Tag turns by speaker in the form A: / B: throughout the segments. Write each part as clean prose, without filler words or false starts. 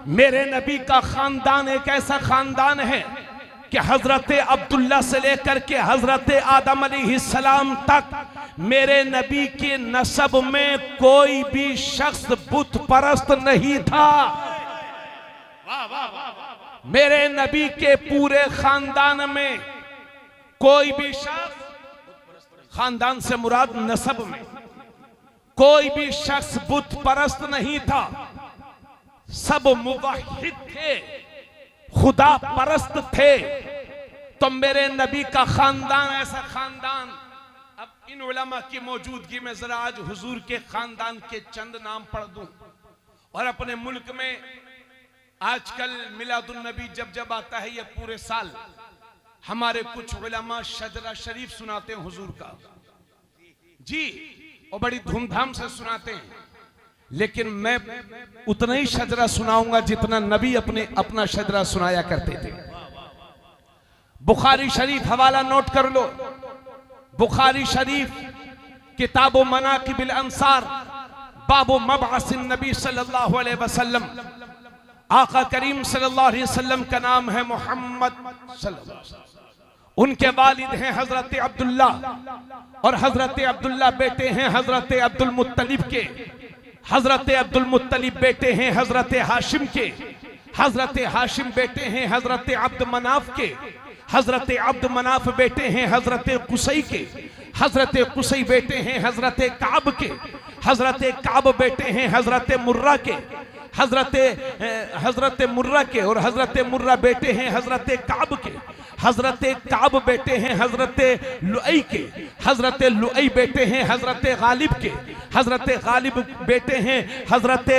A: मेरे नबी का खानदान एक ऐसा खानदान है कि हजरत अब्दुल्ला से लेकर के हजरत आदम अलैहिस्सलाम तक मेरे नबी के नसब में कोई भी शख्स बुत परस्त नहीं था। मेरे नबी के पूरे खानदान में कोई भी शख्स, खानदान से मुराद नसब में कोई भी शख्स बुत परस्त नहीं था। सब मुवहिद थे, खुदा परस्त थे। तो मेरे नबी का खानदान ऐसा खानदान, अब इन उलमा की मौजूदगी में जरा आज हुजूर के खानदान के चंद नाम पढ़ दूं। और अपने मुल्क में आजकल मिलादुन नबी जब जब आता है, ये पूरे साल हमारे कुछ उलमा शजरा शरीफ सुनाते हैं हुजूर का, जी, और बड़ी धूमधाम से सुनाते हैं। लेकिन मैं उतना ही शजरा सुनाऊंगा जितना नबी अपना शजरा सुनाया करते थे। बुखारी शरीफ हवाला नोट कर लो। बुखारी शरीफ किताबो मनाकिबिल अंसार, बाबो मबअसिन नबी सल्लल्लाहु अलैहि वसल्लम। आका करीम सल्लल्लाहु अलैहि वसल्लम का नाम है मोहम्मद सल्लल्लाहु अलैहि वसल्लम। उनके वालिद हैं हजरत अब्दुल्ला, और हजरत अब्दुल्ला बेटे हैं हजरत अब्दुल मुत्तलिब के। हजरत अब्दुल मुत्तलिब बेटे हैं हजरत हाशिम के। हजरत हाशिम बेटे हैं हजरत अब्द मनाफ के। हजरत अब्द मनाफ बेटे हैं हजरत कुसई के। हजरत कुसई बेटे हैं हजरत काब के। हजरत काब बेटे हैं हजरत मुर्रा के। हजरत मुर्रा के, और हजरत मुर्रा बेटे हैं हजरत काब के। हजरत काब बेटे हैं हजरत लुई के। हजरत लुई बेटे हैं हजरत गालिब के। हजरत गालिब बेटे हैं हजरत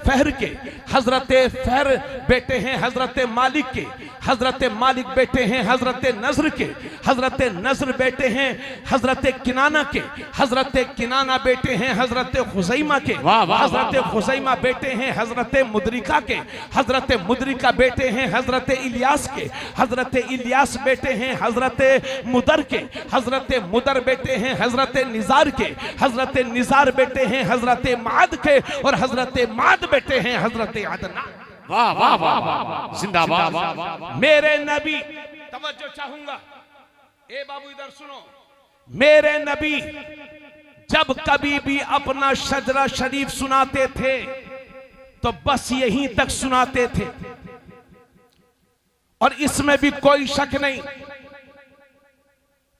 A: फहर के। हजरत फहर बेटे हैं हजरत मालिक के। हजरत मालिक बेटे हैं हजरत नजर के। हजरत नजर बेटे हैं हजरत किनाना के। हजरत किनाना बेटे हैं हजरत खुजैमा के। हजरत खुजैमा बेटे हैं हजरत मुदरिका के। हजरत मुदरिका बेटे हैं हजरत इलियास के। हजरत इलियास बेटे हैं हजरत मुदर के। हजरत मुदर बेटे हैं हजरत निजार के। हजरत निजार बेटे हैं हजरत माद के, और हजरत माद बेटे हैं हजरत अदनान।
B: वाह वाह वाह वाह, जिंदाबाद।
A: मेरे नबी, तवज्जो चाहूंगा, ए बाबू इधर सुनो। मेरे नबी जब कभी भी अपना शजरा शरीफ सुनाते थे तो बस यहीं तक सुनाते थे, और इसमें भी कोई शक नहीं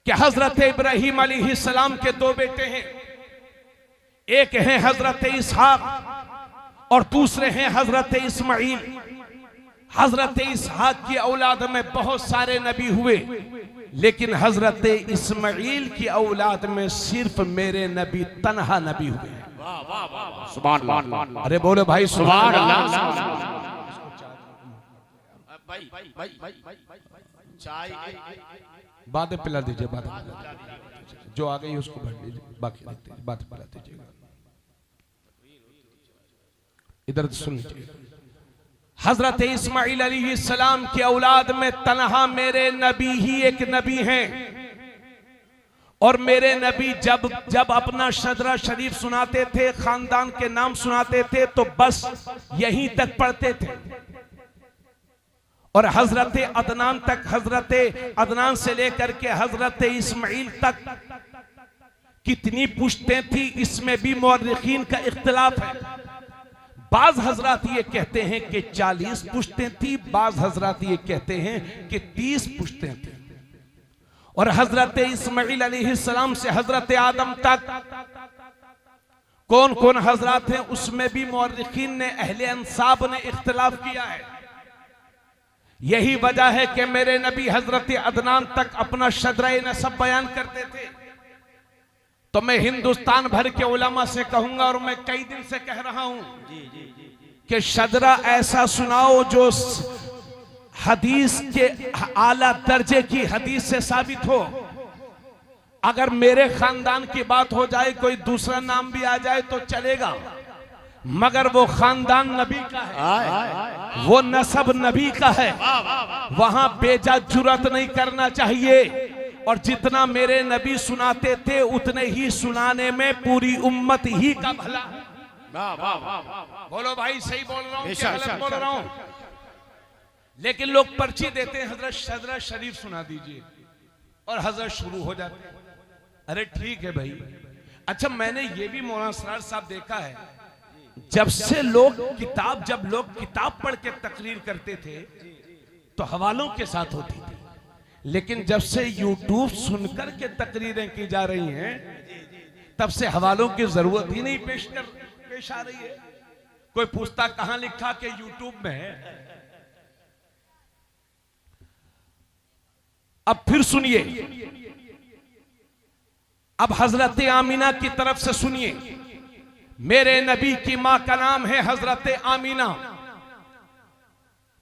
A: कि हजरत इब्राहीम अलैहिस्सलाम के दो बेटे हैं। एक हैं हजरत इसहाक और दूसरे हैं हजरत इस्माइल। हजरत इसहाक की औलाद में बहुत सारे नबी हुए, लेकिन हजरत इस्माइल की औलाद में सिर्फ मेरे नबी तन्हा नबी हुए।
B: सुभान अल्लाह।
A: अरे बोलो भाई सुभान अल्लाह। बातें पिला दीजिए, बातें जो आ गई उसको भर लीजिए, बाकी बातें पिला दीजिएगा। इधर सुन लीजिए। हजरत इस्माइल अलैहिस्सलाम की औलाद में तन्हा मेरे नबी ही एक नबी हैं, और मेरे नबी जब अपना शजरा शरीफ सुनाते थे, खानदान के नाम सुनाते थे, तो बस यहीं तक पढ़ते थे। और हजरत अदनान तक, हजरत अदनान से लेकर के हजरत इस्माइल तक कितनी पुश्तें थी, इसमें भी मुअर्रिखीन का इख्तिलाफ है। बाज हजरात ये कहते हैं कि 40 पुश्तें थी, बाज हजरात ये कहते हैं कि 30 पुश्तें थी। और हजरत इस्माइल अलैहिस्सलाम से हजरत आदम तक कौन कौन हजरात हैं, उसमें भी मुअर्रिखीन ने, अहले अंसाब ने इख्तिलाफ किया है। यही वजह है कि मेरे नबी हजरत अदनान तक अपना शजरा नसब बयान करते थे। तो मैं हिंदुस्तान भर के उलमा से कहूंगा, और मैं कई दिन से कह रहा हूं कि शजरा ऐसा सुनाओ जो हदीस के आला दर्जे की हदीस से साबित हो। अगर मेरे खानदान की बात हो जाए, कोई दूसरा नाम भी आ जाए तो चलेगा, मगर वो खानदान नबी का है, वो नसब नबी का है, वहां बेजा जुरत नहीं करना चाहिए। और जितना मेरे नबी सुनाते थे उतने ही सुनाने में पूरी उम्मत ही का भला।
B: वाह वाह वाह,
A: बोलो भाई, सही बोल रहा हूँ कि
B: बेशक,
A: गलत बोल रहा हूँ? लेकिन लोग पर्ची देते हैं, हजरत शरीफ सुना दीजिए, और हजरत शुरू हो जाते हैं। अरे ठीक है भाई। अच्छा, मैंने ये भी मौलाना सरार साहब देखा है, जब लोग किताब पढ़ के तकरीर करते थे तो हवालों के साथ होती थी, लेकिन जब से यूट्यूब सुनकर के तकरीरें की जा रही हैं, तब से हवालों की जरूरत ही नहीं पेश आ रही है। कोई पूछता कहां लिखा कि यूट्यूब में है। अब फिर सुनिए, अब हजरत आमीना की तरफ से सुनिए। मेरे नबी की मां का नाम है हजरत आमीना,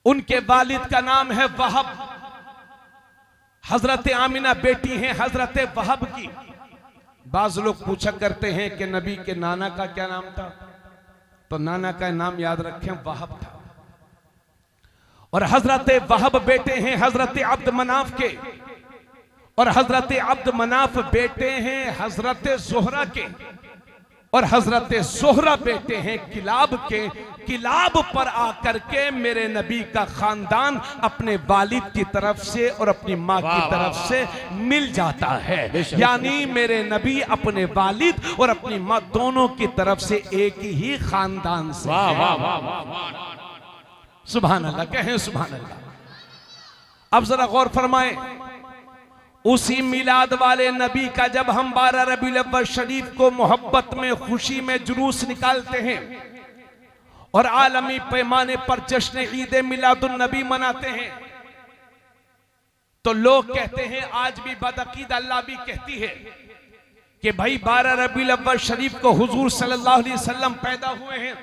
A: उनके वालिद का नाम है वहब। हजरत आमीना बेटी हैं हजरत वहब की। बाज लोग पूछा करते हैं कि नबी के नाना का क्या नाम था, तो नाना का नाम याद रखें, वहब था। और हजरत वहब बेटे हैं हजरत अब्द मनाफ के, और हजरत अब्द मनाफ बेटे हैं हजरत जोहरा के, और हजरत जोहरा बेटे हैं किलाब के। किलाब पर आकर के मेरे नबी का खानदान अपने वालिद की तरफ से और अपनी माँ की तरफ से मिल जाता है। यानी मेरे नबी अपने वालिद और अपनी माँ दोनों की तरफ से एक ही खानदान से। सुभान अल्लाह, कहें सुभान अल्लाह। अब जरा गौर फरमाएं, उसी मिलाद वाले नबी का जब हम 12 रबीउल अव्वल शरीफ को मोहब्बत में, खुशी में जुलूस निकालते हैं और आलमी पैमाने पर जश्न ईद मिलादुन नबी मनाते हैं, तो लोग कहते हैं, आज भी बदअकीद अल्लाह भी कहती है कि भाई 12 रबीउल अव्वल शरीफ को हुजूर सल्लल्लाहु अलैहि वसल्लम पैदा हुए हैं,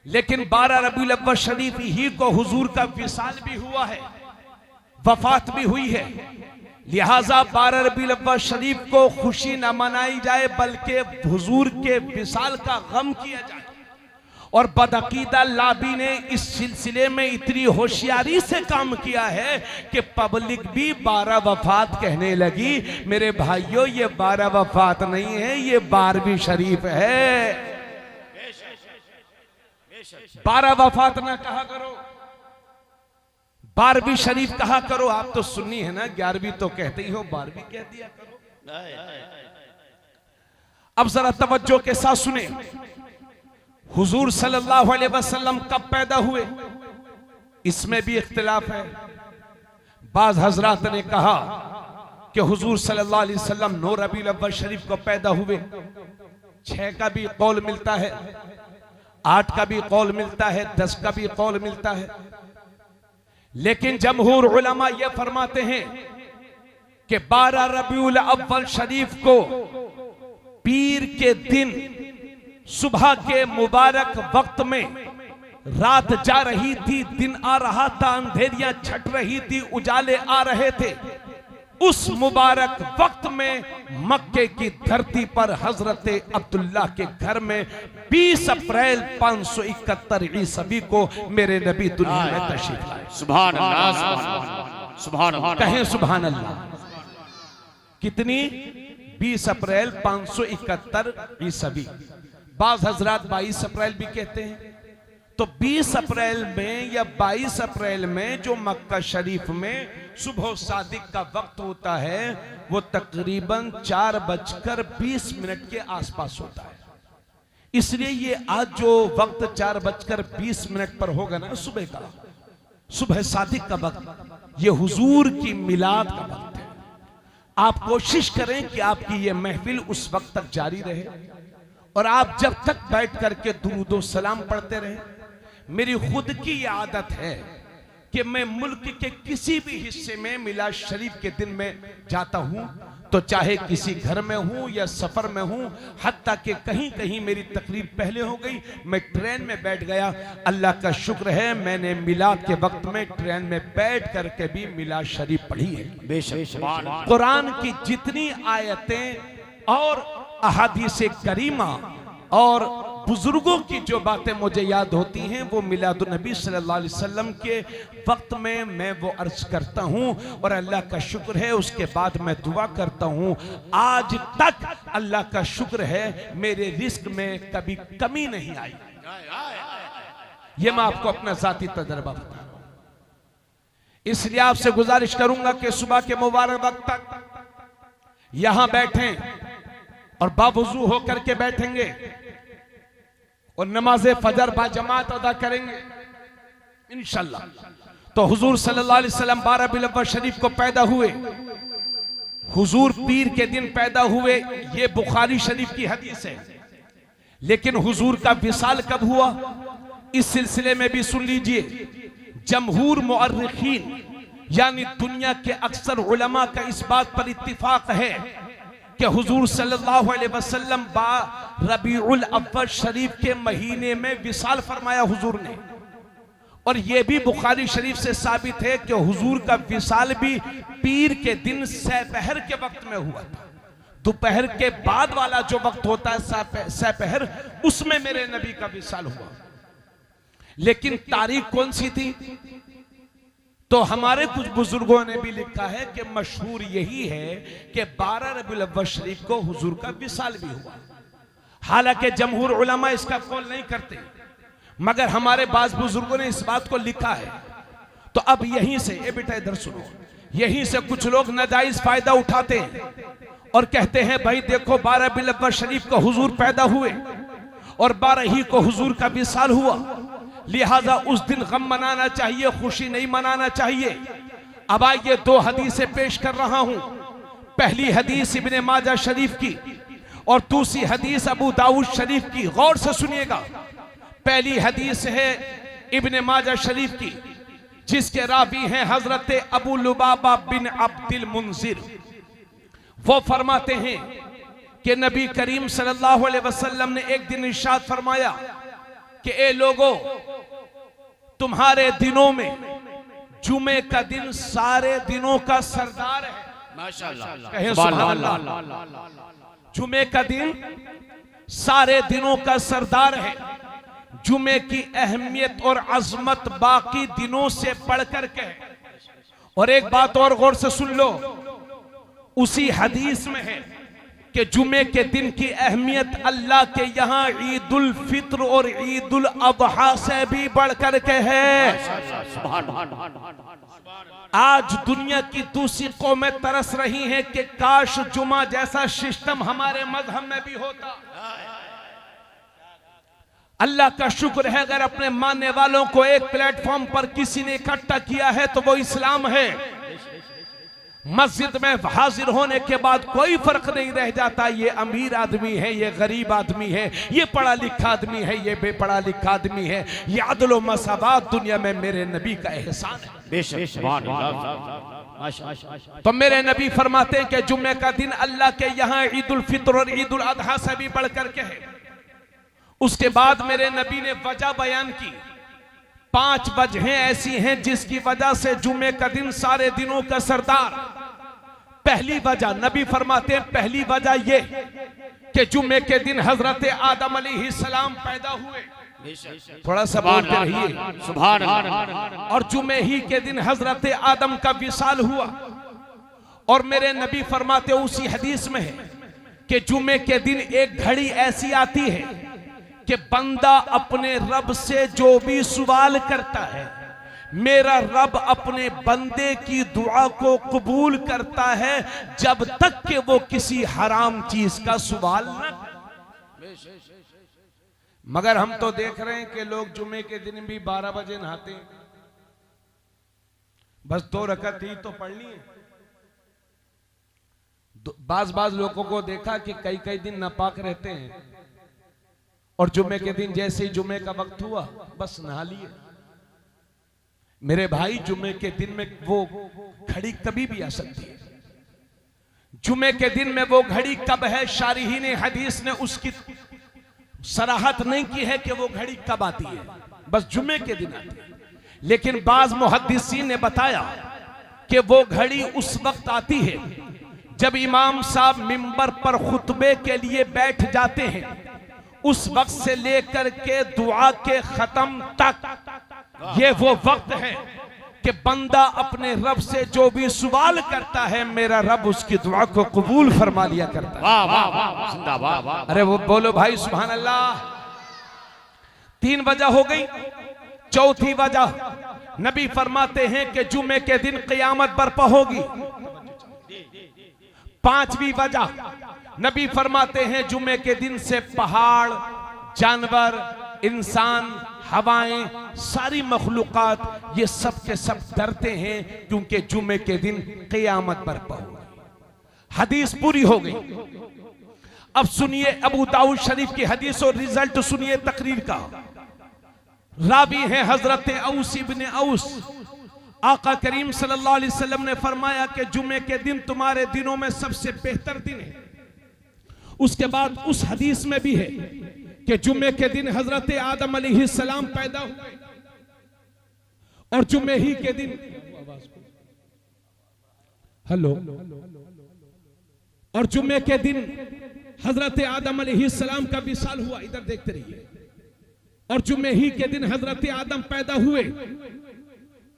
A: लेकिन 12 रबीउल अव्वल शरीफ ही को हुजूर का विसाल भी हुआ है, वफात भी हुई है। लिहाजा 12 रबीउल अव्वल शरीफ को खुशी न मनाई जाए, बल्कि हुजूर के विसाल का गम किया जाए। और बदअकीदा लाबी ने इस सिलसिले में इतनी होशियारी से काम किया है कि पब्लिक भी 12 वफात कहने लगी। मेरे भाइयों, ये 12 वफात नहीं है, ये 12वीं शरीफ है। 12 वफात ना कहा करो, 12वीं शरीफ कहा करो। आप तो सुन्नी है ना, 11वीं तो कहते ही हो, 12वीं कह दिया करो। अब जरा तवज्जो के साथ सुने, हुजूर सल्लल्लाहु अलैहि वसल्लम कब पैदा हुए, इसमें भी इख्तिलाफ है। बाज हजरात ने कहा कि हुजूर सल्लल्लाहु अलैहि वसल्लम 9 रबीउल अव्वल शरीफ को पैदा हुए। 6 का भी कौल मिलता है, 8 का भी कौल मिलता है, 10 का भी कौल मिलता है। लेकिन जमहूर उलमा यह फरमाते हैं कि 12 रबीउल अव्वल शरीफ को पीर के दिन सुबह के मुबारक वक्त में रात जा रही थी, दिन आ रहा था, अंधेरियां छट रही थी, उजाले आ रहे थे। उस मुबारक वक्त में मक्के की धरती पर हजरत अब्दुल्लाह के घर में 20 अप्रैल 571 ईस्वी को मेरे नबी दुनिया में तशरीफ लाए।
B: सुभान अल्लाह, सुभान अल्लाह,
A: कहें सुभान अल्लाह। कितनी? 20 अप्रैल 571 ईस्वी। बाज हजरात 22 अप्रैल भी कहते हैं। तो 20 अप्रैल में या 22 अप्रैल में जो मक्का शरीफ में सुबह सादिक का वक्त होता है, वो तकरीबन 4:20 के आसपास होता है। इसलिए ये आज जो वक्त 4:20 पर होगा ना सुबह का, सुबह सादिक का वक्त, ये हुजूर की मिलाद का वक्त है। आप कोशिश करें कि आपकी ये महफिल उस वक्त तक जारी रहे और आप जब तक बैठ करके दुरूद व सलाम पढ़ते रहे। मेरी खुद की ये आदत है कि मैं मुल्क के किसी भी हिस्से में मिलाद शरीफ के दिन में जाता हूं, तो चाहे किसी घर में हूं या सफर में हूं, हत्ता कि कहीं कहीं मेरी तकरीर पहले हो गई, मैं ट्रेन में बैठ गया। अल्लाह का शुक्र है मैंने मिलाद के वक्त में ट्रेन में बैठ करके भी मिलाद शरीफ पढ़ी है।
B: बेशक
A: कुरान की जितनी आयतें और अहादीस करीमा और बुजुर्गों की जो बातें मुझे याद होती हैं, वो मिलादुन नबी सल्लल्लाहु अलैहि वसल्लम के वक्त में मैं वो अर्ज करता हूं। और अल्लाह का शुक्र है, उसके बाद मैं दुआ करता हूं, आज तक अल्लाह का शुक्र है मेरे रिस्क में कभी कमी नहीं आई। ये मैं आपको अपना जाती तजर्बा बता रहा हूं। इसलिए आपसे गुजारिश करूंगा कि सुबह के मुबारक वक्त तक यहां बैठें और बावजू होकर के बैठेंगे और नमाज फजर बाजमात अदा करेंगे इंशाल्लाह। तो हुजूर सल्लल्लाहु अलैहि वसल्लम 12 रबीउल अव्वल शरीफ को पैदा हुए, हुजूर पीर के दिन पैदा हुए, ये बुखारी शरीफ की हदीस है। लेकिन हुजूर का विसाल कब हुआ, इस सिलसिले में भी सुन लीजिए। जमहूर मुअर्रिखीन यानी दुनिया के अक्सर उलमा का इस बात पर इत्तिफाक है कि हुजूर सल्लल्लाहु अलैहि वसल्लम 12 रबीउल अव्वल शरीफ के महीने में विसाल फरमाया हुजूर ने। और यह भी बुखारी शरीफ से साबित है कि हुजूर का विसाल भी पीर के दिन सहपहर के वक्त में हुआ था। दोपहर के बाद वाला जो वक्त होता है सहपहर, उसमें मेरे नबी का विसाल हुआ। लेकिन तारीख कौन सी थी, तो हमारे कुछ बुजुर्गों ने भी लिखा है कि मशहूर यही है कि 12 रबीउल अव्वल शरीफ को हुजूर का विसाल भी हुआ। हालांकि जमहूर उलमा इसका कौल नहीं करते, मगर हमारे बाज बुजुर्गों ने इस बात को लिखा है। तो अब यहीं से, ए बेटा इधर सुनो, यहीं से कुछ लोग नाजायज फायदा उठाते हैं और कहते हैं भाई देखो 12 रबीउल अव्वल शरीफ को हुजूर पैदा हुए और 12 ही को हुजूर का विसाल हुआ, लिहाजा उस दिन गम मनाना चाहिए, खुशी नहीं मनाना चाहिए। अब आइए 2 हदीसें पेश कर रहा हूं। पहली हदीस इब्ने माजा शरीफ की और दूसरी हदीस अबू दाऊद शरीफ की। गौर से सुनिएगा। पहली हदीस है इब्ने माजा शरीफ की, जिसके रावी हैं हजरत अबू लुबाबा बिन अब्दुल मुंजिर। वो फरमाते हैं कि नबी करीम सल्लल्लाहु अलैहि वसल्लम ने एक दिन इरशाद फरमाया कि ए लोगों, तुम्हारे दिनों में जुमे का दिन सारे दिनों का सरदार है। माशाअल्लाह, कहें सुभान अल्लाह। जुमे का दिन सारे दिनों का सरदार है। जुमे की अहमियत और अजमत बाकी दिनों से बढ़कर के है। और एक बात और गौर से सुन लो, उसी हदीस में है कि जुमे के दिन की अहमियत अल्लाह के यहाँ ईद उल फित्र और ईद उल अदहा से भी बढ़कर के है। आज दुनिया की दूसरी कौमें तरस रही हैं कि काश जुमा जैसा सिस्टम हमारे मजहब में भी होता। अल्लाह का शुक्र है अगर अपने मानने वालों को एक प्लेटफॉर्म पर किसी ने इकट्ठा किया है तो वो इस्लाम है। मस्जिद में हाजिर होने के बाद कोई फर्क नहीं रह जाता, ये अमीर आदमी है, ये गरीब आदमी है, ये पढ़ा लिखा आदमी है, ये बेपढ़ा लिखा आदमी है। ये अदल व मसावत दुनिया में मेरे नबी का एहसान है। तो मेरे नबी फरमाते हैं कि जुम्मे का दिन अल्लाह के यहाँ ईद उल फित्र और ईद उल अदहा से भी बढ़कर के है। उसके बाद मेरे नबी ने वजह बयान की। 5 वजहें ऐसी हैं जिसकी वजह से जुमे का दिन सारे दिनों का सरदार। पहली वजह नबी फरमाते हैं, पहली वजह ये कि जुमे के दिन हजरत आदम अलैहिस्सलाम पैदा हुए। थोड़ा सा बोलते रहिए सुभान अल्लाह। और जुमे ही के दिन हजरत आदम का विसाल हुआ। और मेरे नबी फरमाते उसी हदीस में है कि जुमे के दिन एक घड़ी ऐसी आती है कि बंदा अपने रब से जो भी सवाल करता है, मेरा रब अपने बंदे की दुआ को कबूल करता है जब तक कि वो किसी हराम चीज का सवाल न। मगर हम तो देख रहे हैं कि लोग जुमे के दिन भी 12 बजे नहाते हैं। बस 2 रकात ही तो पढ़नी है। बाज लोगों को देखा कि कई दिन नापाक रहते हैं और जुमे के दिन जैसे ही जुमे का वक्त हुआ बस नहा लिए। मेरे भाई जुमे के दिन में वो घड़ी कभी भी आ सकती है। जुमे के दिन में वो घड़ी कब है, शारिहीन हदीस ने उसकी सराहत नहीं की है कि वो घड़ी कब आती है, बस जुमे के दिन आती है। लेकिन बाज मुहद्दिसीन ने बताया कि वो घड़ी उस वक्त आती है जब इमाम साहब मिंबर पर खुतबे के लिए बैठ जाते हैं। उस वक्त से लेकर के दुआ के खत्म तक ये वो वक्त है कि बंदा अपने रब से जो भी सवाल करता है मेरा रब उसकी दुआ को कबूल फरमा लिया करता है।
B: वाह वाह वाह, जिंदाबाद।
A: अरे वो बोलो भाई सुभान अल्लाह। 3 वजह हो गई। चौथी वजह नबी फरमाते हैं कि जुमे के दिन क़यामत बर्पा होगी। 5वीं वजह नबी फरमाते हैं जुमे के दिन से पहाड़, जानवर, इंसान, हवाएं, सारी मखलूकात ये सब के सब डरते हैं क्योंकि जुमे के दिन क़यामत बर्पा होगी। हदीस पूरी हो गई। अब सुनिए अबू दाऊद शरीफ की हदीस और रिजल्ट सुनिए तकरीर का। रावी है हजरत औस इब्न औस। आका करीम सल्लल्लाहु अलैहि वसल्लम ने फरमाया कि जुमे के दिन तुम्हारे दिनों में सबसे बेहतर दिन है। उसके बाद उस हदीस में भी है कि जुमे के दिन हजरत आदम अलैहिस्सलाम पैदा हुए और जुमे ही के दिन और जुमे के दिन हजरत आदम अलैहिस्सलाम का विसाल हुआ। इधर देखते रहिए। और जुमे ही के दिन हजरत आदम पैदा हुए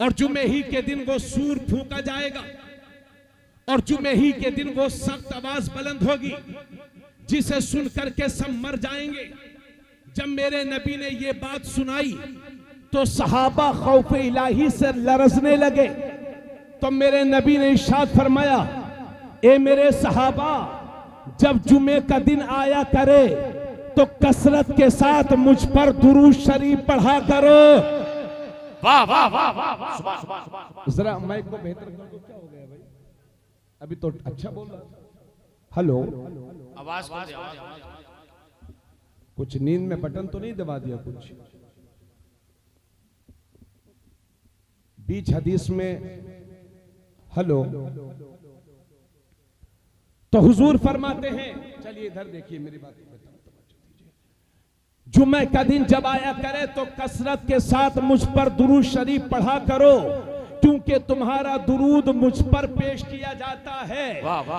A: और जुमे ही के दिन वो सूर फूंका जाएगा और जुमे ही के दिन वो सख्त आवाज बुलंद होगी जिसे सुन करके सब मर जाएंगे। जब मेरे नबी ने ये बात सुनाई तो सहाबा खौफ इलाही से लरजने लगे। तो मेरे नबी ने इरशाद फरमाया, ए मेरे सहाबा, जब जुमे का दिन आया करे तो कसरत के साथ मुझ पर दुरूद शरीफ पढ़ा करो।
B: वाह वाह वाह वाह।
A: जरा माइक को बेहतर कर दो। क्या हो गया भाई? अभी तो अच्छा बोल रहा था। हेलो,
B: आवाज
A: कुछ नींद में बटन तो नहीं दबा दिया? कुछ बीच हदीस में हेलो तो हुजूर फरमाते हैं, चलिए इधर देखिए मेरी बात जुम्मे का दिन जब आया करे तो कसरत के साथ मुझ पर दुरूद शरीफ पढ़ा करो क्योंकि तुम्हारा दुरूद मुझ पर पेश किया जाता है।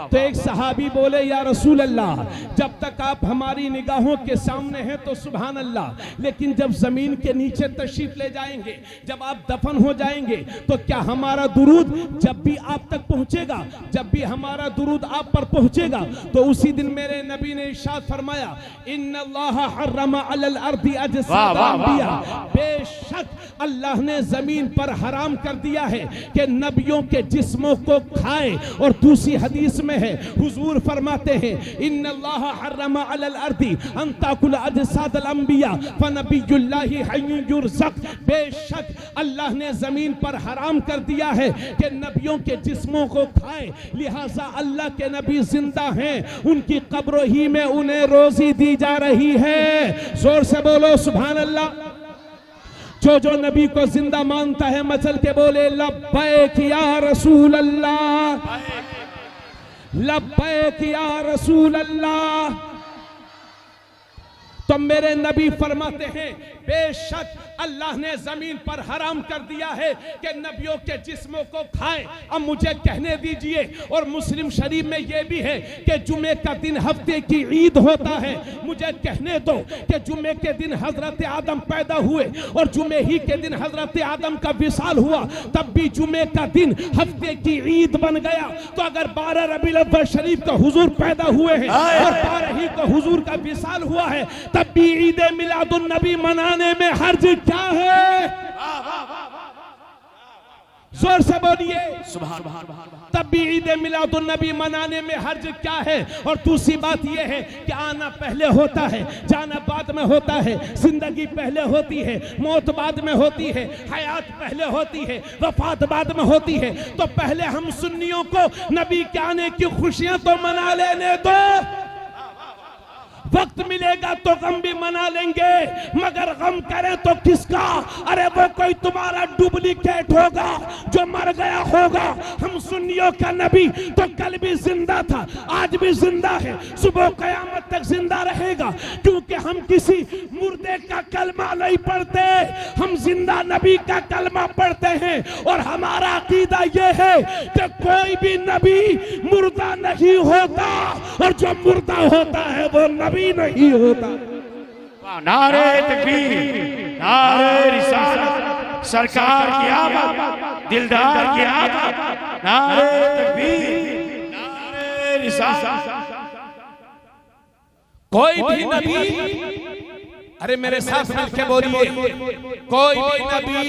A: तो एक सहाबी बोले, या रसूल अल्लाह, जब तक आप हमारी निगाहों के सामने हैं तो सुभान अल्लाह, लेकिन जब जमीन के नीचे तशरीफ ले जाएंगे, जब आप दफन हो जाएंगे तो क्या हमारा दुरूद जब भी आप तक पहुंचेगा, जब भी हमारा दुरूद आप पर पहुंचेगा? तो उसी दिन मेरे नबी ने इरशाद फरमाया, इन्नल्लाह हर्रमा अलल अर्दी अजसाद अंबिया, बेशक अल्लाह ने जमीन पर हराम कर दिया है कि नबियों के जिस्मों को खाए। और दूसरी हदीस में है, हुजूर फरमाते हैं, इन्नल्लाह हर्रमा अलल अर्दी अन ताकुल अजसाद अल अंबिया फनबियुल्लाहि हय्युन युरज़क़, बेशक अल्लाह ने जमीन पर हराम कर दिया है कि नबियों के जिस्मों को खाए, लिहाजा अल्लाह के नबी जिंदा हैं, उनकी कब्रों ही में उन्हें रोजी दी जा रही है। जोर से बोलो सुभान अल्लाह। जो जो नबी को जिंदा मानता है मचल के बोले लब्बैक या रसूल अल्लाह, लब्बैक या रसूल अल्लाह। तो मेरे नबी फरमाते हैं, बेशक अल्लाह ने जमीन पर हराम कर दिया है कि नबियों के जिस्मों को खाए। अब मुझे कहने दीजिए, और मुस्लिम शरीफ में यह भी है कि जुमे का दिन हफ्ते की ईद होता है। मुझे कहने दो कि जुमे के दिन हजरत आदम पैदा हुए और जुमे ही के दिन हजरत आदम का विसाल हुआ, तब भी जुमे का दिन हफ्ते की ईद बन गया। तो अगर 12 रबीउल अव्वल शरीफ को हुजूर पैदा हुए हैं और 12 ही को हुजूर का विसाल हुआ है, तब भी ईद मिलादुन नबी मनाने में हर्ज क्या है? जोर से बोलिए सुभान अल्लाह। तब भी ईद मिलादुन नबी मनाने में हर्ज क्या है? और दूसरी बात यह है कि आना पहले होता है, जाना बाद में होता है, जिंदगी पहले होती है, मौत बाद में होती है, हयात पहले होती है, वफात बाद में होती है। तो पहले हम सुन्नियों को नबी के आने की खुशियां तो मना लेने दो। वक्त मिलेगा तो गम भी मना लेंगे, मगर गम करें तो किसका? अरे वो कोई तुम्हारा डुप्लीकेट होगा जो मर गया होगा। हम सुन्नियों का नबी तो कल भी जिंदा था, आज भी जिंदा है, सुबह कयामत तक जिंदा रहेगा, क्योंकि हम किसी मुर्दे का कलमा नहीं पढ़ते, हम जिंदा नबी का कलमा पढ़ते हैं। और हमारा अकीदा यह है कि कोई भी नबी मुर्दा नहीं होता, और जो मुर्दा होता है वो नबी नहीं होता।
B: नारे तकबीर, नारे रिसालत, सरकार की आमद, दिलदार की आमद, नारे तकबीर, नारे रिसालत।
A: कोई भी नबी, अरे मेरे साथ मिलके बोलिए, कोई भी नबी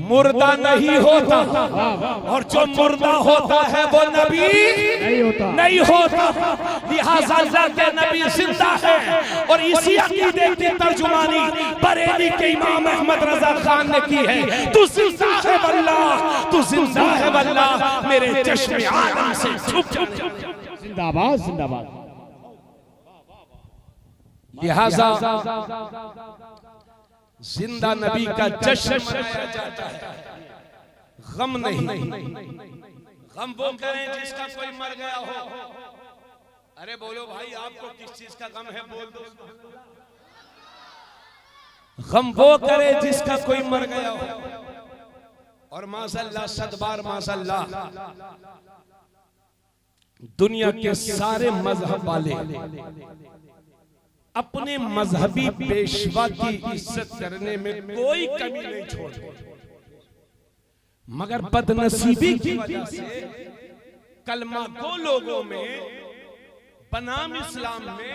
A: मुर्दा नहीं होता, और जो मुर्दा होता है वो नबी नहीं होता। लिहाजा अल्लाह के नबी जिंदा है, और इसी अकीदे की तर्जुमानी बरेली के इमाम अहमद रजा खान ने की है। तू जिंदा है वल्लाह, तू जिंदा है वल्लाह, मेरे चश्मे आलम से छुप छुप।
B: जिंदाबाद जिंदाबाद।
A: लिहाजा जिंदा नबी का जश्न मनाया जाता है, गम नहीं। गम वो करें जिसका कोई मर गया हो। अरे बोलो भाई, आपको किस चीज का गम है, बोल दो। गम वो करे जिसका कोई मर गया हो। और माशअल्लाह, सदबार माशअल्लाह, दुनिया के सारे मजहब वाले अपने मजहबी पेशवा की इज्जत करने में कोई कमी नहीं छोड़ते, मगर बदनसीबी की वजह से कलमा को लोगों में बनाम इस्लाम में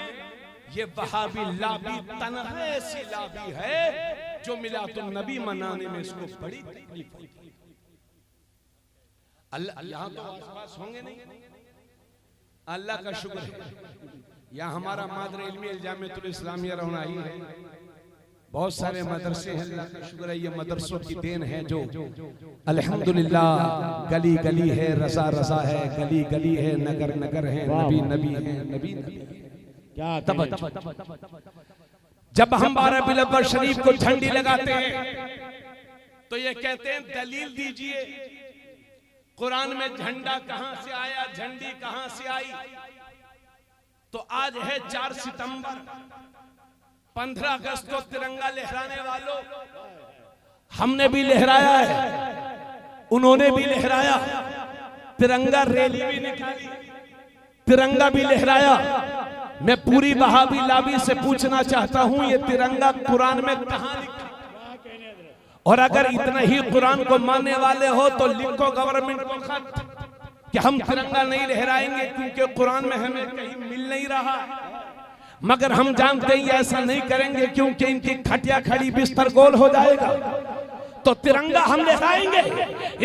A: ये वहाबी लाबी तनहा ऐसी लाबी है जो मिलादुन नबी मनाने में इसको बड़ी तकलीफ होती है। अल्लाह, यहां तो आसपास होंगे नहीं, अल्लाह का शुक्र है यहाँ हमारा मादर इल्मी इल्जामियतुल इस्लामिया रौनाई है। बहुत सारे मदरसे हैं, अल्लाह का शुक्र है, ये मदरसों की देन है जो अल्हम्दुलिल्लाह गली गली है, रजा रजा है, गली गली है, नगर नगर है, नबी नबी है, नबी नबी। क्या तब जब हम 12 रबीउल अव्वल शरीफ को झंडी लगाते हैं तो ये कहते हैं दलील दीजिए, कुरान में झंडा कहां से आया, झंडी कहां से आई। तो आज है 4 सितंबर, 15 अगस्त को तिरंगा लहराने वालों, हमने भी लहराया है, उन्होंने भी लहराया, तिरंगा रैली भी निकाली, तिरंगा भी लहराया। मैं पूरी वहाबी लाबी से पूछना चाहता हूं, ये तिरंगा कुरान में कहां लिखा? और अगर इतना ही कुरान को मानने वाले हो तो लिखो गवर्नमेंट को खत कि हम तिरंगा नहीं लहराएंगे, क्योंकि कुरान में हमें कहीं मिल नहीं रहा। मगर हम जानते हैं ऐसा नहीं करेंगे, क्योंकि इनकी खटिया खड़ी बिस्तर गोल हो जाएगा। तो तिरंगा हम लहराएंगे,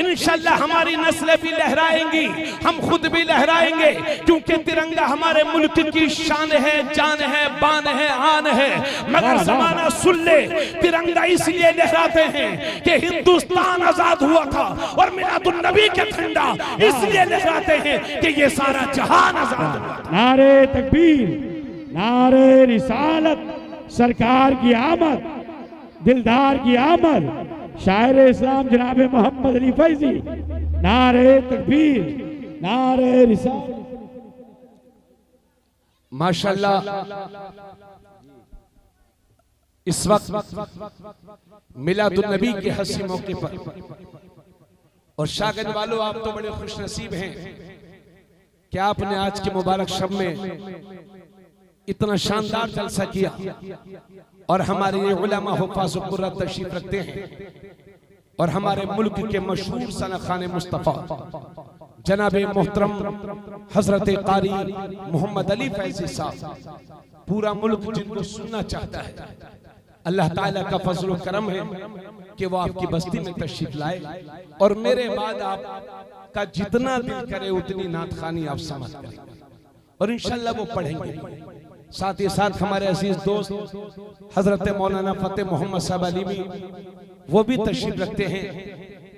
A: इंशाअल्लाह हमारी नस्लें भी लहराएंगी, हम खुद भी लहराएंगे, क्योंकि तिरंगा हमारे मुल्क की शान है, जान है, बान है, आन है। मगर जमाना सुन ले, तिरंगा इसलिए लहराते हैं कि हिंदुस्तान आजाद हुआ था, और मिलादुन नबी के झंडा इसलिए लहराते हैं कि ये सारा जहान आजाद हुआ था।
B: नारे तकबीर, नारे रिसालत, सरकार की आमद, दिलदार की आमद, शायर इस्लाम जनाब मोहम्मद अली फैजी, नारे तकबीर, नारे रिसालत।
A: माशाअल्लाह, इस वक्त मिलादुन नबी के हंसी मौके पर, और शागिर्द वालों, आप तो बड़े खुश नसीब हैं कि आपने आज के मुबारक शब में इतना शानदार जलसा किया, और हमारे ये उलमा हुफ़ाज़ व कुर्रा तशरीफ रखते हैं, और हमारे मुल्क के मशहूर सनखाने मुस्तफ़ा जनाब मोहतरम हजरत कारी मोहम्मद अली फैज़ी साहब, पूरा मुल्क जिनको सुनना चाहता है, अल्लाह ताला का फजल व करम है कि वो आपकी बस्ती में तशरीफ लाए, और मेरे बाद आपका जितना दिल करे उतनी नात खानी आप समाप्त करें, और इंशाअल्लाह वो पढ़ेंगे। साथ ही साथ हमारे अजीज दोस्त हजरत मौलाना फतेह मोहम्मद साहब अली भी, वो भी तशरीफ रखते हैं।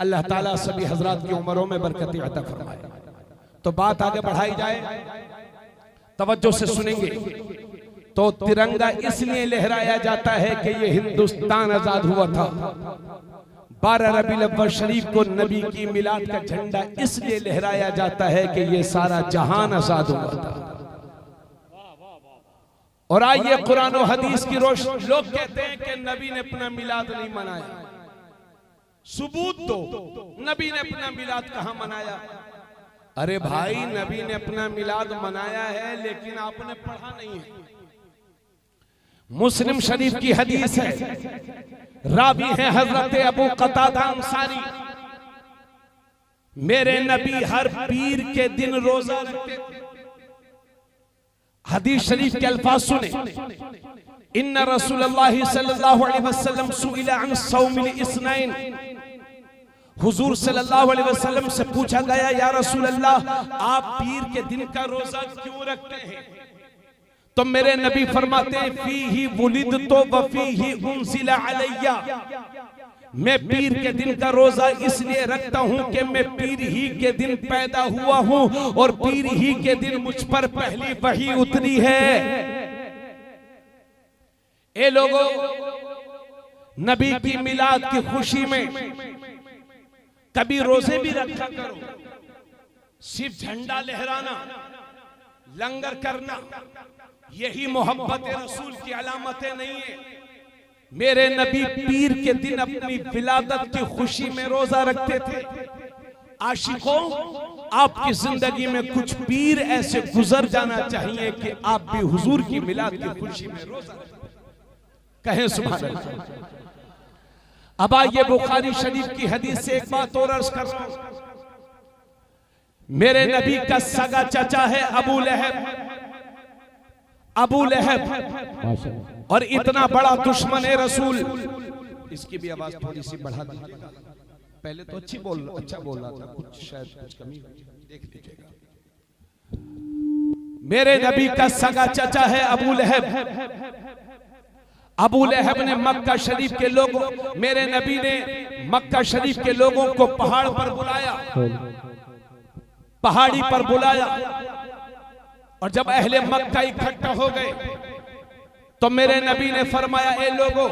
A: अल्लाह ताला सभी हजरात की उम्रों में बरकत अता फरमाए। तो बात आगे बढ़ाई जाए, तवज्जो से सुनेंगे। तो तिरंगा इसलिए लहराया जाता है कि ये हिंदुस्तान आजाद हुआ था। 12 रबीउल अव्वल शरीफ को नबी की मिलाद का झंडा इसलिए लहराया जाता है कि ये सारा जहान आजाद हुआ था। और आइए कुरान और हदीस की रोशनी, लोग कहते हैं कि नबी ने अपना मिलाद नहीं मनाया, सबूत दो, नबी ने अपना मिलाद कहां मनाया? अरे भाई, नबी ने अपना मिलाद मनाया है, लेकिन आपने पढ़ा नहीं है। मुस्लिम शरीफ की हदीस है, रावी है हजरत अबू कतादा अंसारी। मेरे नबी हर पीर के दिन रोजा रखते थे। हदीस शरीफ के अल्फाज सुने, इन्ना रसूलुल्लाह सल्लल्लाहु अलैहि वसल्लम सुइला अन सौमिल इस्नैन। हुजूर सल्लल्लाहु अलैहि वसल्लम से पूछा गया, या रसूल अल्लाह, आप पीर के दिन का रोजा क्यों रखते हैं? तो मेरे नबी फरमाते हैं, फीही वुलिदतु व फीही उनज़िला अलैया। मैं पीर के दिन का रोजा इसलिए रखता हूं कि मैं पीर ही के दिन पैदा हुआ हूं और पीर ही के दिन मुझ पर पहली वही उतरी है। ए लोगों, नबी की मिलाद की खुशी में कभी रोजे भी रखा करो। सिर्फ झंडा लहराना, लंगर करना, यही मोहब्बत रसूल की अलामतें नहीं है। मेरे नबी पीर के दिन अपनी विलादत की खुशी में रोजा रखते थे। आशिकों, आपकी जिंदगी में कुछ पीर ऐसे गुजर जाना चाहिए कि आप भी हुजूर की मिलाद की खुशी में रोजा रखें। कहें सुभान अल्लाह। अब आइए बुखारी शरीफ की हदीस से एक बात और अर्ज कर रहा हूं। मेरे नबी का सगा चचा है अबू लहब। अबू लहब और इतना बड़ा दुश्मन है रसूल। इसकी भी आवाज थोड़ी सी बढ़ा दीजिएगा। पहले तो अच्छा बोल रहा था, कुछ शायद कुछ कमी देख लीजिएगा। मेरे नबी का सगा चचा है अबू लहब। अबू लहब ने मक्का शरीफ के लोगों, मेरे नबी ने मक्का शरीफ के लोगों को पहाड़ पर बुलाया, पहाड़ी पर बुलाया। और जब अहले मक्का इकट्ठा हो गए तो मेरे नबी ने फरमाया, ए लोगों,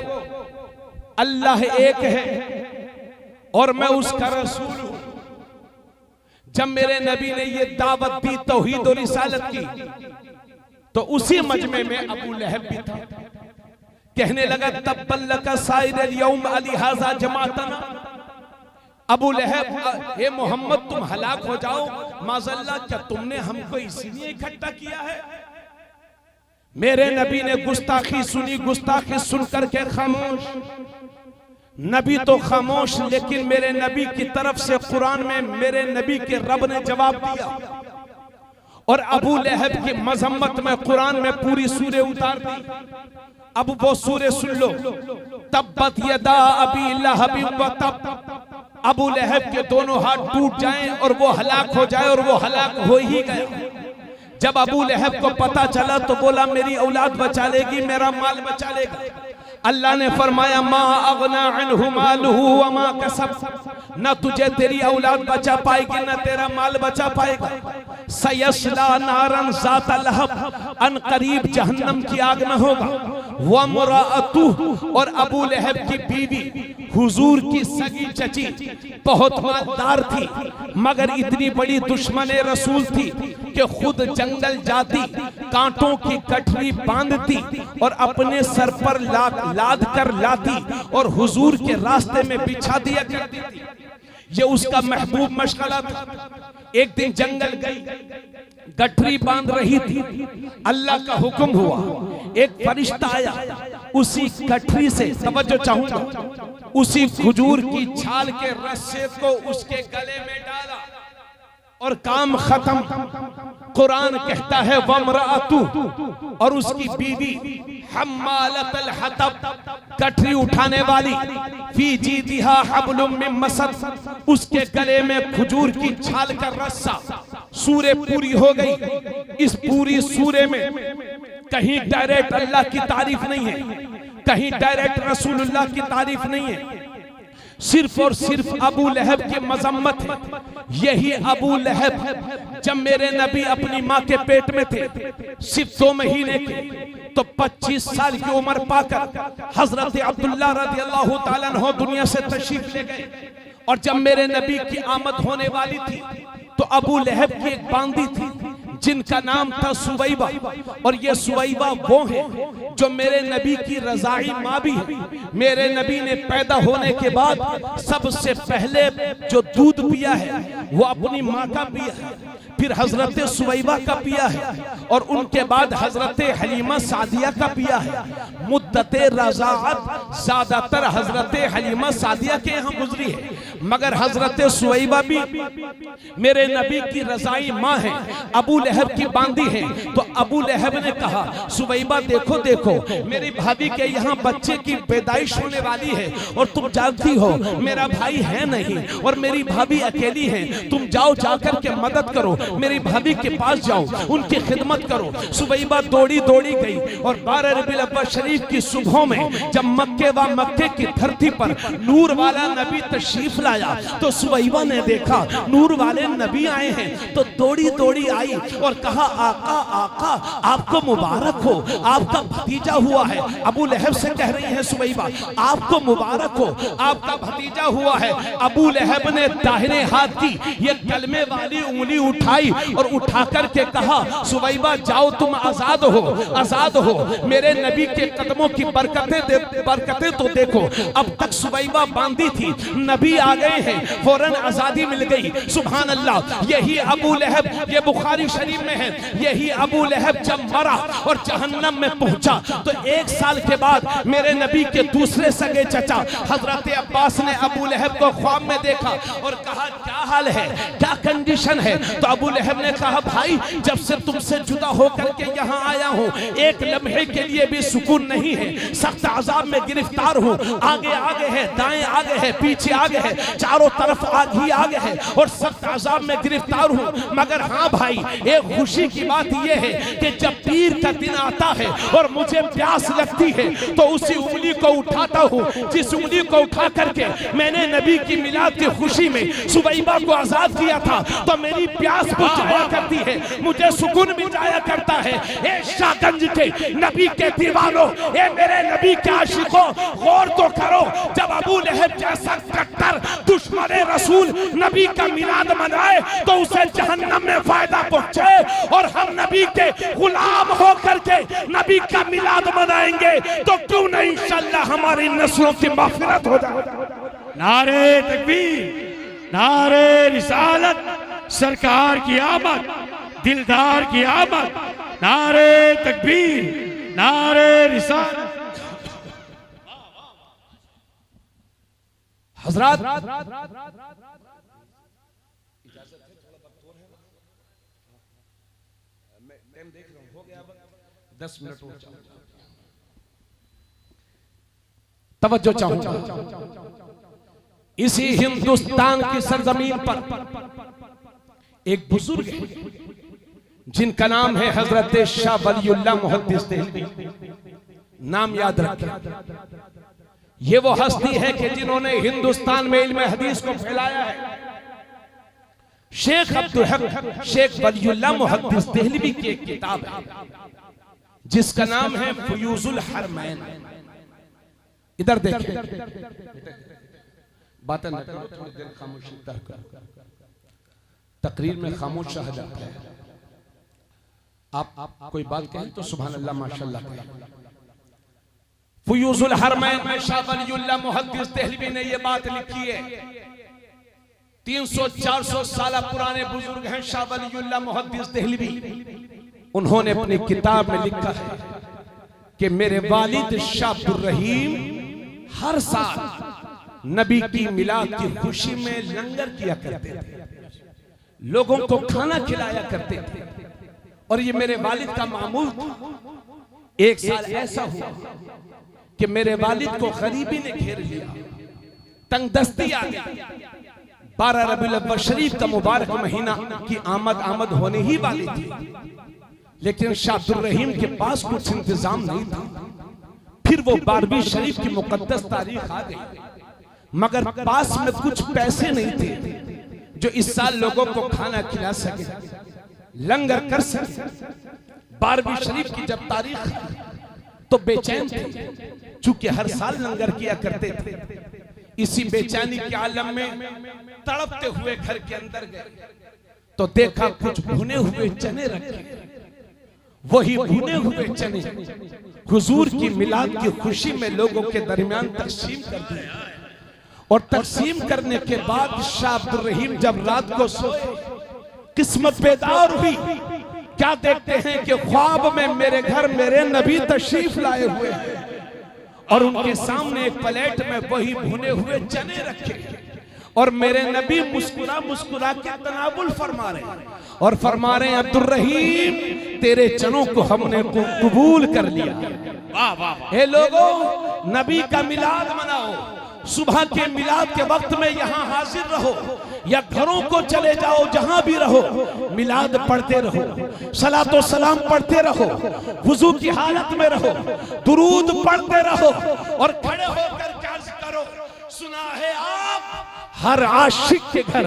A: अल्लाह एक है और मैं उसका रसूल हूं। जब मेरे नबी ने ये दावत दी तौहीद और रिसालत की, तो उसी मजमे में अबू लहब भी था। कहने लगा, तब्बल्लका साइरल यौम अलिहाजा जमातना। अबू लहब, हे मोहम्मद, तुम हलाक हो जाओ माज़अल्लाह, क्या तुमने हमको इसीलिए इकट्ठा किया है? मेरे नबी ने गुस्ताखी सुनी, गुस्ताखी सुनकर के खामोश। नबी तो खामोश, लेकिन मेरे नबी की तरफ से कुरान में मेरे नबी के रब ने जवाब दिया और अबू लहब की मजम्मत में कुरान में पूरी सूरे उतार दी। अब वो सूरे सुन लो, तब्बत यदा अबी लहब व तब। अबू लहब के दोनों हाथ टूट जाएं और वो हलाक हो जाए, और वो हलाक हो ही गया। जब अबू लहब को पता चला तो बोला, मेरी औलाद बचा लेगी, मेरा माल बचा लेगा। अल्लाह ने फरमाया, मा अगना अन्हु मालुहु व मा कसब। न तुझे तेरी औलाद बचा पाएगी, न तेरा माल बचा पाएगा। सयस्ला नारन ज़ाता लहब, अन करीब जहन्नम की आग में होगा। व मुराअतुहु, और अबू लहब की बीवी हुजूर की सगी चची बहुत मालदार थी, मगर इतनी बड़ी दुश्मन रसूल थी कि खुद जंगल जाती, कांटों की गठरी बांधती और अपने सर पर लाद कर लाती और हुजूर के रास्ते में बिछा दिया करती थी। ये उसका महबूब मशगला था। एक दिन जंगल गई, गठरी बांध रही थी, अल्लाह का हुक्म हुआ, एक फरिश्ता आया, उसी गठरी से, तवज्जो चाहूंगा, उसी खजूर की छाल के रस्से को उसके गले में डाला और काम खत्म। कुरान कहता है, वमराअतु, और उसकी बीवी हम्मालतल हतब, गठरी उठाने वाली, फी जीदिहा हब्लुम मिन मसद, उसके गले में खजूर की छाल का रस्सा। सूरे पूरी हो गई। इस पूरी सूरे में कहीं डायरेक्ट अल्लाह की तारीफ नहीं है, कहीं डायरेक्ट रसूलुल्लाह की तारीफ नहीं है, सिर्फ और सिर्फ अबू लहब की मजम्मत है। यही अबू लहब जब मेरे नबी अपनी माँ के पेट में थे, सिर्फ 2 महीने के, तो 25 साल की उम्र पाकर हजरत अब्दुल्लाह रज़ियल्लाहु ताला अन्हु दुनिया से तशरीफ ले गए। और जब मेरे नबी की आमद होने वाली थी तो अबू लहब की एक बांदी थी, जिनका नाम था सुवैबा, और ये सुवैबा वो है जो मेरे नबी की रज़ाई माँ भी है। मेरे नबी ने पैदा होने के बाद सबसे पहले जो दूध पिया है वो अपनी माँ का पिया है, फिर हजरत सुवैबा का पिया है, और उनके बाद हजरत हलीमा सादिया का पिया है। मुद्दते रज़ाअत ज़्यादातर हजरत हलीमा सादिया के यहाँ गुजरी है, मगर हजरत सुवैबा भी मेरे नबी की रज़ाई माँ है, अबू लहब की बांदी है। तो अबू लहब ने कहा सुवैबा देखो देखो मेरी भाभी के यहाँ बच्चे की पैदाइश होने वाली है, और तुम जानती हो मेरा भाई है नहीं और मेरी भाभी अकेली है, तुम जाओ जाकर के मदद करो, मेरी भाभी के पास जाओ, उनकी खिदमत करो। सुवैबा दौड़ी दौड़ी गई, और 12 रबीउल अव्वल शरीफ की सुबह में जब मक्के व मक्के की धरती पर नूर वाला नबी तशरीफ लाया तो सुवैबा ने देखा नूर वाले नबी आए हैं, तो दौड़ी दौड़ी आई और कहा आका आका आपको मुबारक हो, आपका भतीजा हुआ है। अबू लहब से कह रही है सुवैबा आपको मुबारक हो, आपका भतीजा हुआ है। अबू लहब ने दाहिने हाथ की ये कलमे वाली उंगली उठाई और उठा करके कहा सुवैबा जाओ तुम आजाद हो, आजाद हो, मेरे नबी के कदमों की बरकतें तो देखो। अब तक सुवैबा बांधी थी, नबी आ गए हैं, फौरन आजादी मिल गई। सुभान अल्लाह। यही अबू लहब, ये बुखारी शरीफ में है, यही अबू लहब जब मरा और जहन्नम में पहुंचा तो 1 साल के बाद मेरे नबी के दूसरे सगे चचा हजरत अब्बास ने अबू लहब को ख्वाब में देखा और कहा क्या हाल है, क्या कंडीशन है। तो अबू लहब ने कहा भाई जब से तुमसे जुदा होकर के यहाँ आया हूँ एक लम्हे के लिए भी सुकून नहीं है, सख्त अजाब में गिरफ्तार हूँ, आगे आगे है, दाएं आगे है, पीछे आगे है, चारों तरफ आग ही आगे है और सख्त अजाब में गिरफ्तार हूँ। मगर हाँ भाई एक खुशी की बात यह है कि जब पीर का दिन आता है और मुझे प्यास लगती है तो उसी उंगली को उठाता हूँ, जिस उंगली को उठा करके मैंने नबी की मिलाद की खुशी में सुवैबा को आजाद किया था तो मेरी प्यास बुझ जाया करती है, मुझे सुकून मिल जाया करता है। ए शाहगंज के नबी के दीवानों, ए मेरे नबी के आशिकों, गौर तो करो जब अबू लहब जैसा कट्टर दुश्मन रसूल नबी का मिलाद मनाए तो उसे जहन्नम में फायदा पहुंचे, और हम नबी के गुलाम होकर के नबी का मिलाद मनाएंगे तो क्यों नहीं इंशाअल्लाह हमारी नस्लों की मग़फ़िरत हो जाए।
B: नारे तकबीर, नारे रिसालत, सरकार की आमद, दिलदार की आमद, नारे तकबीर, नारे रिसालत।
A: हजरात टाइम देख रहा हूं, हो गया 10 मिनट और तवज्जो चाहूंगा। इसी हिंदुस्तान की सरजमीन पर एक बुजुर्ग है जिनका नाम है हजरत शाह वलीउल्लाह मुहद्दिस देहलवी, नाम याद रखें। ये वो हस्ती है कि जिन्होंने हिंदुस्तान में इल्म हदीस को फैलाया है। शेख अब्दुल हक शेख वलीउल्लाह मुहद्दिस देहलवी की एक किताब है जिसका नाम है फयूजुल हरमैन। इधर देखें, बातें न करो, थोड़ी देर खामोशी करो, तकरीर में खामोश रह जाता है। आप कोई बात कहें तो सुभान अल्लाह माशाअल्लाह कहें। फयूजुल हरमैन में शाह वलीउल्लाह मुहद्दिस देहलवी ने ये बात लिखी है। 300-400 साल पुराने बुजुर्ग हैं शाह वलीउल्लाह मुहद्दिस देहलवी। उन्होंने अपनी किताब में लिखा है कि मेरे वालिद शाह अब्दुल रहीम हर साल नबी की मिलाद की खुशी में लंगर किया करते थे, लोगों को खाना खिलाया करते थे, और ये मेरे वालिद का मामूल था। एक साल ऐसा हुआ कि मेरे वालिद को गरीबी ने घेर लिया, तंगदस्ती आ गई। 12 रबीउल अव्वल शरीफ का मुबारक महीना की आमद होने ही वाली थी, लेकिन शाह अब्दुल रहीम के पास कुछ इंतजाम नहीं था। फिर वो 12वीं शरीफ की मुकद्दस तारीख आ गई, मगर पास में कुछ पैसे नहीं थे जो इस साल लोगों को खाना खिला सके, लंगर कर सके। 12वीं शरीफ की जब तारीख तो बेचैन थे, चूंकि हर साल लंगर किया करते थे। इसी बेचैनी के आलम में तड़पते हुए घर के अंदर गए तो देखा कुछ भुने हुए चने रखे। वही भुने हुए चने हुजूर की मिलाद की खुशी में लोगों के दरमियान तकसीम कर दिए। और तकसीम करने के बाद शाह अब्दुल रहीम जब रात को सोए, किस्मत बेदार हुई। क्या देखते हैं कि ख्वाब में मेरे घर मेरे नबी तशरीफ लाए हुए हैं और उनके सामने एक प्लेट में वही भुने हुए चने रखे और मेरे नबी मुस्कुरा मुस्कुरा के तनावुल फरमा रहे हैं और फरमा रहे हैं, अब्दुल रहीम तेरे चनों को हमने कबूल कर लिया।
B: वाह वाह वाह।
A: हे लोगों, नबी का मिलाद मनाओ। सुबह के मिलाद के वक्त में यहाँ हाजिर रहो या घरों को चले जाओ, जहां भी रहो मिलाद पढ़ते रहो, सलातो सलाम पढ़ते रहो, वुजू की हालत में रहो, दुरूद पढ़ते रहो और खड़े होकर अर्ज करो, सुना है आप हर आशिक के घर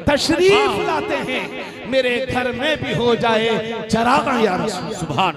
A: तशरीफ लाते हैं, मेरे घर में भी हो जाए चराग़ या रसूल।
B: सुभान